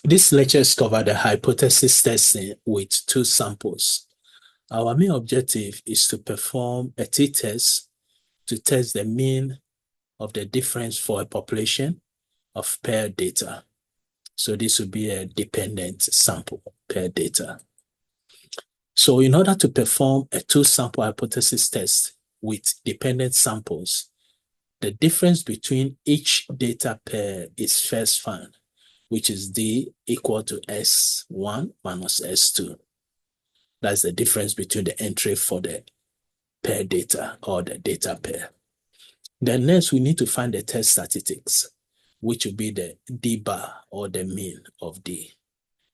This lectures cover the hypothesis testing with two samples. Our main objective is to perform a t-test to test the mean of the difference for a population of paired data. So this will be a dependent sample paired data. So in order to perform a two-sample hypothesis test with dependent samples, the difference between each data pair is first found, which is D equal to S1 minus S2. That's the difference between the entry for the pair data or the data pair. Then next, we need to find the test statistics, which will be the D bar or the mean of D.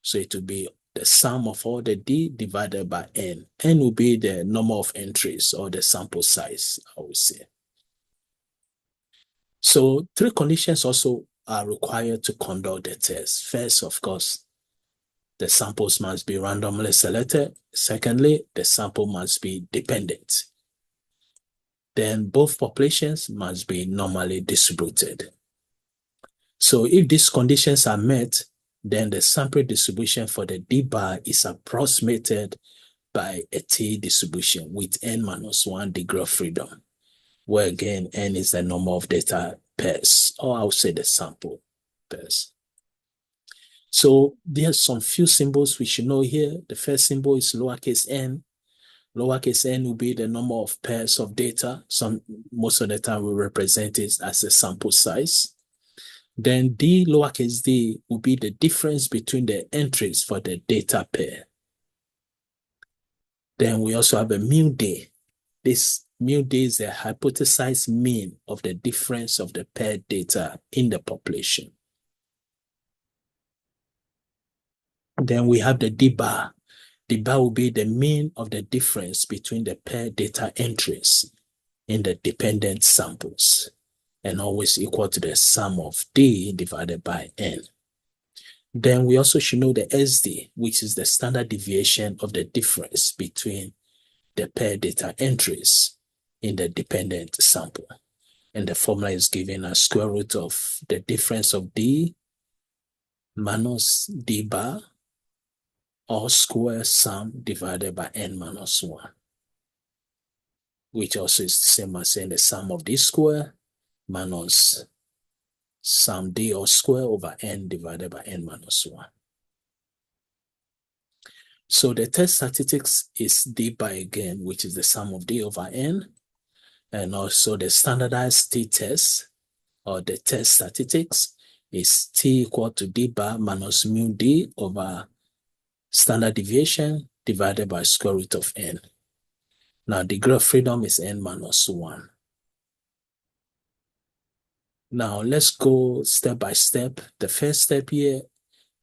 So it will be the sum of all the D divided by N. N will be the number of entries or the sample size, I would say. So three conditions also are required to conduct the test. First, of course, the samples must be randomly selected. Secondly, the sample must be dependent. Then both populations must be normally distributed. So if these conditions are met, then the sample distribution for the D bar is approximated by a T distribution with N minus 1 degree of freedom, where again, N is the number of data pairs, or I would say the sample pairs. So there's some few symbols we should know here. The first symbol is lowercase n. Lowercase n will be the number of pairs of data. Most of the time we represent it as a sample size. Then D lowercase d will be the difference between the entries for the data pair. Then we also have a mu d. This mu d is the hypothesized mean of the difference of the paired data in the population. Then we have the D bar. The bar will be the mean of the difference between the paired data entries in the dependent samples, and always equal to the sum of D divided by N. Then we also should know the SD, which is the standard deviation of the difference between the paired data entries in the dependent sample. And the formula is given as square root of the difference of D minus D bar, or square sum divided by N minus 1, which also is the same as saying the sum of D square minus sum D or square over N divided by N minus 1. So the test statistics is D bar again, which is the sum of D over N, and also the standardized t-test or the test statistics is T equal to D bar minus mu D over standard deviation divided by square root of N. Now, degree of freedom is N minus 1. Now, let's go step by step. The first step here,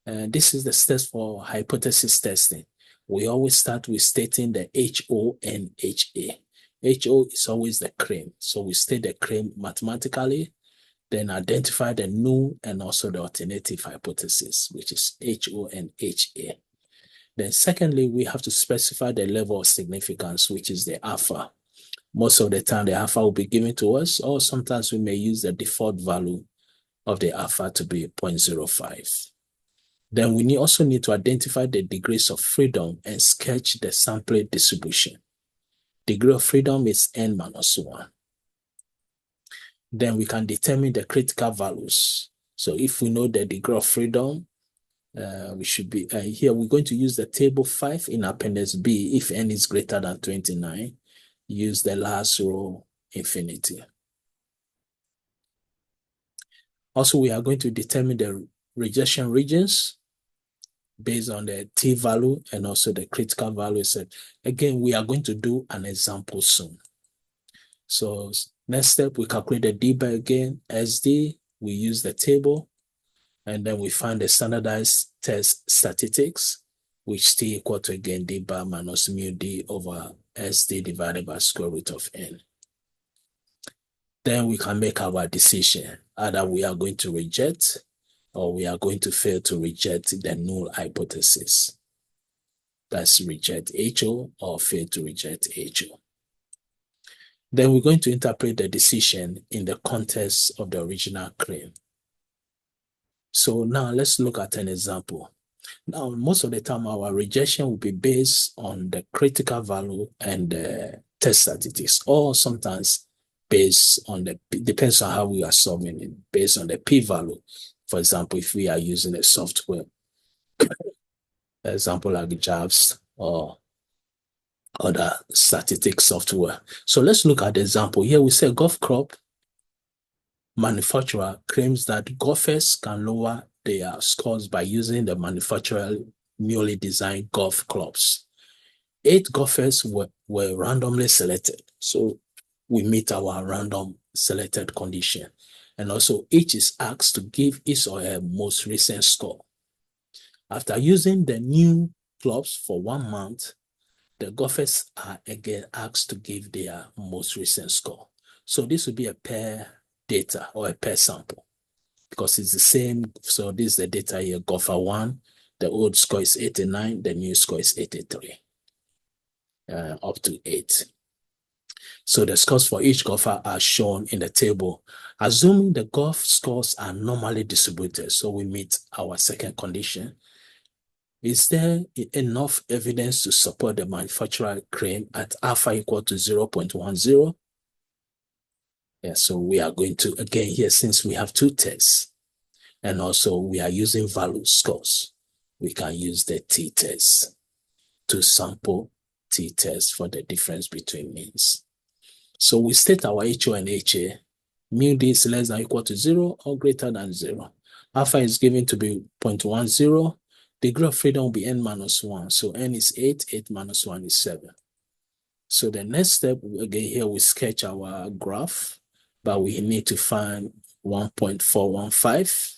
this is the steps for hypothesis testing. We always start with stating the HO and HA. HO is always the cream. So we state the cream mathematically, then identify the null and also the alternative hypothesis, which is HO and HA. Then secondly, we have to specify the level of significance, which is the alpha. Most of the time, the alpha will be given to us, or sometimes we may use the default value of the alpha to be 0.05. Then we also need to identify the degrees of freedom and sketch the sample distribution. Degree of freedom is N minus 1. Then we can determine the critical values. So if we know the degree of freedom, we should be here. We're going to use the table 5 in appendix B. If N is greater than 29, use the last row infinity. Also, we are going to determine the rejection regions based on the T value and also the critical value set. Again, we are going to do an example soon. So next step, we calculate the D bar again, SD, we use the table, and then we find the standardized test statistics, which T equal to again D bar minus mu D over SD divided by square root of N. Then we can make our decision. Either we are going to reject or we are going to fail to reject the null hypothesis. That's reject HO or fail to reject HO. Then we're going to interpret the decision in the context of the original claim. So now let's look at an example. Now, most of the time, our rejection will be based on the critical value and the test statistics, or sometimes based on depends on how we are solving it, based on the p-value. For example, if we are using a software, example like JAVS or other statistic software. So let's look at the example. Here we say golf crop manufacturer claims that golfers can lower their scores by using the manufacturer newly designed golf clubs. 8 golfers were randomly selected. So we meet our random selected condition. And also each is asked to give his or her most recent score. After using the new clubs for 1 month, the golfers are again asked to give their most recent score. So this would be a pair data or a pair sample because it's the same. So this is the data here, golfer 1, the old score is 89, the new score is 83, up to 8. So the scores for each golfer are shown in the table, assuming the golf scores are normally distributed. So we meet our second condition. Is there enough evidence to support the manufacturer claim at alpha equal to 0.10? Yeah, so we are going to, again here, since we have 2 tests, and also we are using value scores, we can use the t-test to sample t-test for the difference between means. So we state our HO and HA. Mu D is less than or equal to 0 or greater than 0. Alpha is given to be 0.10. Degree of freedom will be n minus 1. So n is 8, 8 minus 1 is 7. So the next step, again, here we sketch our graph, but we need to find 1.415.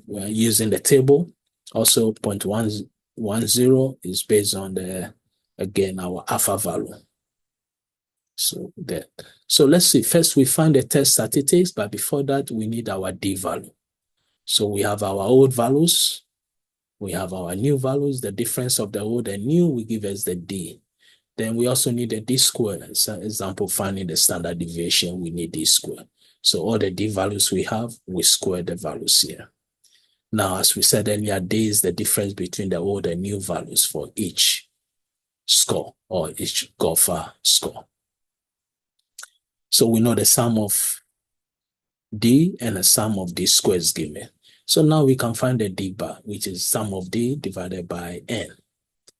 We're using the table. Also 0.110 is based on again, our alpha value. So let's see. First, we find the test statistics, but before that, we need our D value. So we have our old values, we have our new values, the difference of the old and new will give us the D. Then we also need a D square. So example, finding the standard deviation, we need D square. So all the D values we have, we square the values here. Now, as we said earlier, D is the difference between the old and new values for each score or each golfer score. So we know the sum of D and the sum of D squares given. So now we can find the D bar, which is sum of D divided by N.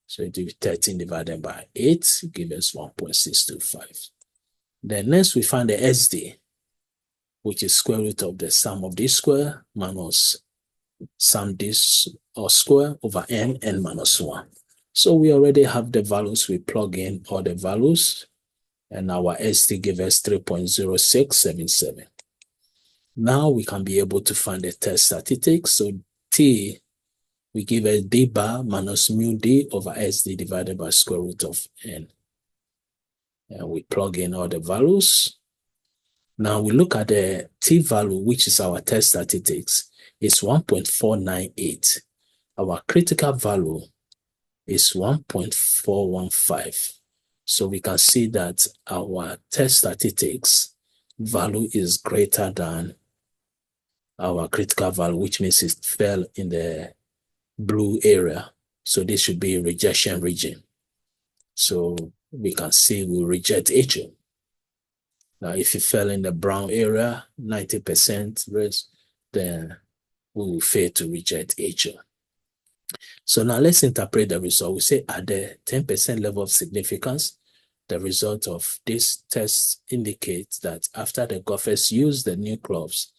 So it will be 13 divided by 8, give us 1.625. Then next we find the SD, which is square root of the sum of D square minus sum D or square over N minus 1. So we already have the values, we plug in all the values, and our SD gives us 3.0677. Now we can be able to find the test statistics. So T, we give a D bar minus mu D over SD divided by square root of N. And we plug in all the values. Now we look at the T value, which is our test statistics. It's 1.498. Our critical value is 1.415. So we can see that our test statistics value is greater than our critical value, which means it fell in the blue area. So this should be rejection region. So we can see we reject HO. Now, if it fell in the brown area, 90% risk, then we will fail to reject HO. So now let's interpret the result. We say at the 10% level of significance, the result of this test indicates that after the golfers used the new clubs,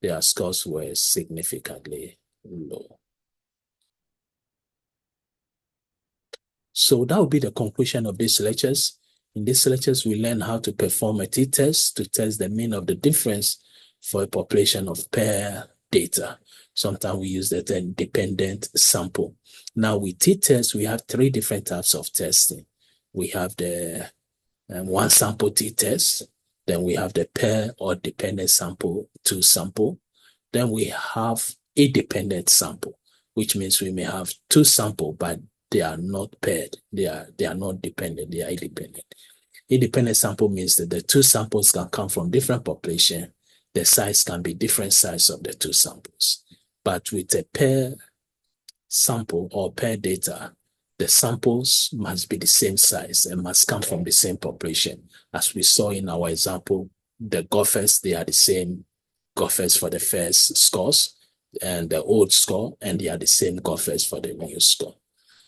their scores were significantly low. So that will be the conclusion of these lectures. In these lectures, we learn how to perform a t-test to test the mean of the difference for a population of pair data. Sometimes we use the dependent sample. Now with t-test, we have 3 different types of testing. We have the one sample t-test, then we have the pair or dependent sample 2 sample, then we have a dependent sample, which means we may have 2 samples, but they are not paired. They are not dependent. They are independent. Independent sample means that the 2 samples can come from different population. the size can be different size of the two samples. But with a pair sample or pair data, the samples must be the same size and must come from the same population. As we saw in our example, the Gophers, they are the same Gophers for the first scores and the old score, and they are the same Gophers for the new score.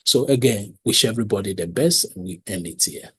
So again, wish everybody the best, and we end it here.